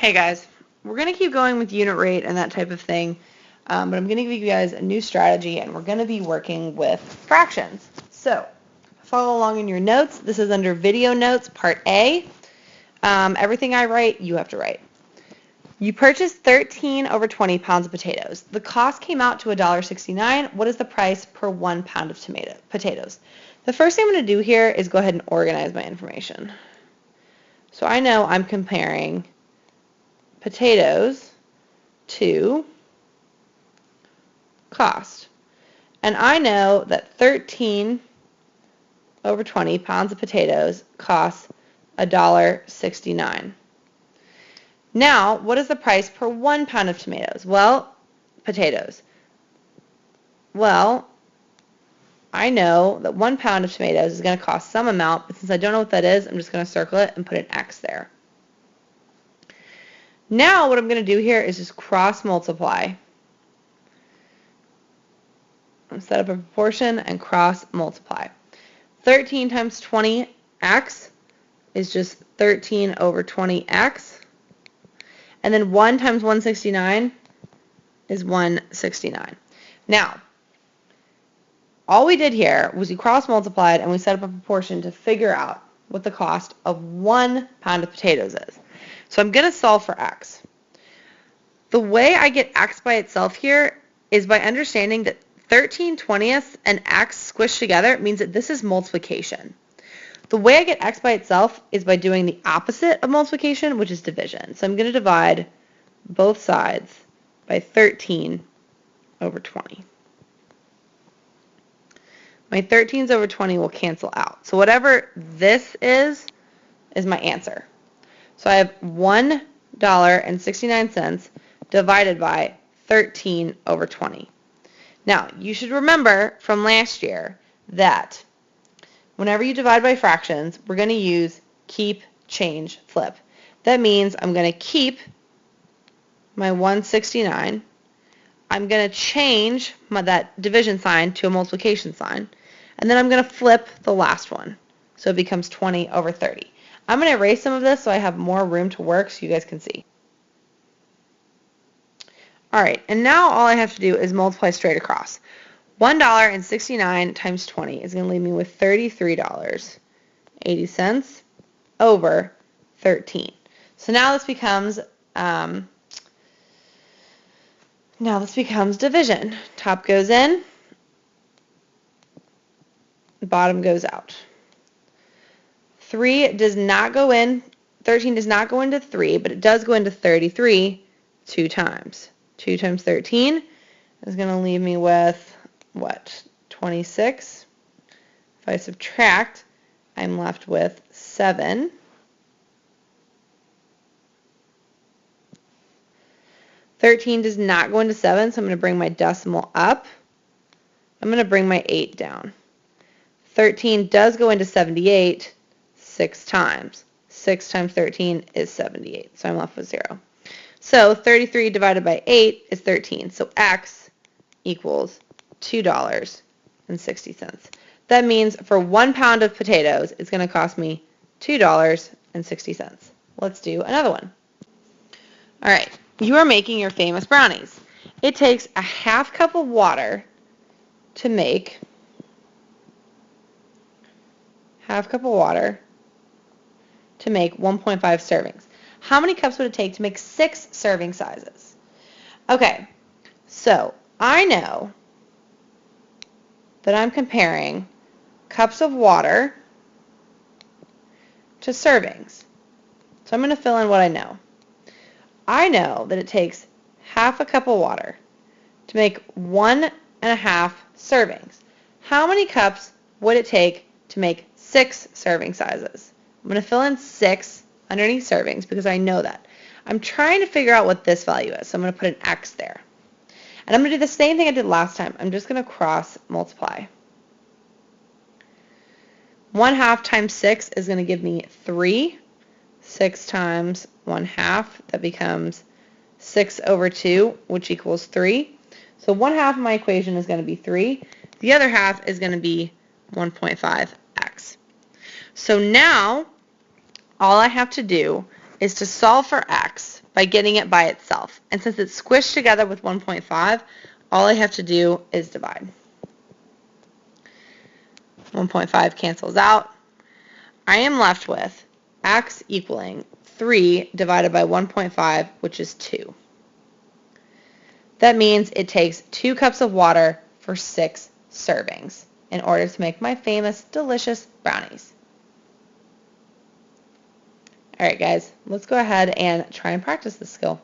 Hey guys, we're going to keep going with unit rate and that type of thing, but I'm going to give you guys a new strategy, and we're going to be working with fractions. So follow along in your notes. This is under video notes, part A. Everything I write, you have to write. You purchased 13 over 20 pounds of potatoes. The cost came out to $1.69. What is the price per 1 pound of potatoes? The first thing I'm going to do here is go ahead and organize my information. So I know I'm comparing potatoes to cost. And I know that 13 over 20 pounds of potatoes costs $1.69. Now, what is the price per 1 pound of tomatoes? Potatoes. I know that 1 pound of tomatoes is going to cost some amount, but since I don't know what that is, I'm just going to circle it and put an X there. Now what I'm going to do here is just cross multiply. Set up a proportion and cross multiply. 13 times 20x is just 13 over 20x. And then 1 times 169 is 169. Now, all we did here was we cross multiplied and we set up a proportion to figure out what the cost of 1 pound of potatoes is. So I'm going to solve for x. The way I get x by itself here is by understanding that 13/20 and x squished together means that this is multiplication. The way I get x by itself is by doing the opposite of multiplication, which is division. So I'm going to divide both sides by 13 over 20. My 13s over 20 will cancel out. So whatever this is my answer. So I have $1.69 divided by 13 over 20. Now, you should remember from last year that whenever you divide by fractions, we're going to use keep, change, flip. That means I'm going to keep my 169. I'm going to change that division sign to a multiplication sign. And then I'm going to flip the last one. So it becomes 20 over 30. I'm going to erase some of this so I have more room to work so you guys can see. Alright, and now all I have to do is multiply straight across. $1.69 times 20 is going to leave me with $33.80 over 13. So now this becomes division. Top goes in, bottom goes out. 13 does not go into 3, but it does go into 33 2 times. 2 times 13 is going to leave me with, 26. If I subtract, I'm left with 7. 13 does not go into 7, so I'm going to bring my decimal up. I'm going to bring my 8 down. 13 does go into 78 6 times. 6 times 13 is 78, so I'm left with 0. So 33 divided by 8 is 13, so x equals $2.60. That means for 1 pound of potatoes, it's going to cost me $2.60. Let's do another one. All right, you are making your famous brownies. It takes a half cup of water to make 1.5 servings. How many cups would it take to make 6 serving sizes? Okay, so I know that I'm comparing cups of water to servings. So I'm going to fill in what I know. I know that it takes half a cup of water to make 1.5 servings. How many cups would it take to make 6 serving sizes? I'm going to fill in 6 underneath servings because I know that. I'm trying to figure out what this value is, so I'm going to put an X there. And I'm going to do the same thing I did last time. I'm just going to cross multiply. 1/2 times 6 is going to give me 3. 6 times 1/2, that becomes 6 over 2, which equals 3. So 1/2 of my equation is going to be 3. The other half is going to be 1.5x. So now all I have to do is to solve for x by getting it by itself. And since it's squished together with 1.5, all I have to do is divide. 1.5 cancels out. I am left with x equaling 3 divided by 1.5, which is 2. That means it takes 2 cups of water for 6 servings in order to make my famous delicious brownies. Alright guys, let's go ahead and try and practice this skill.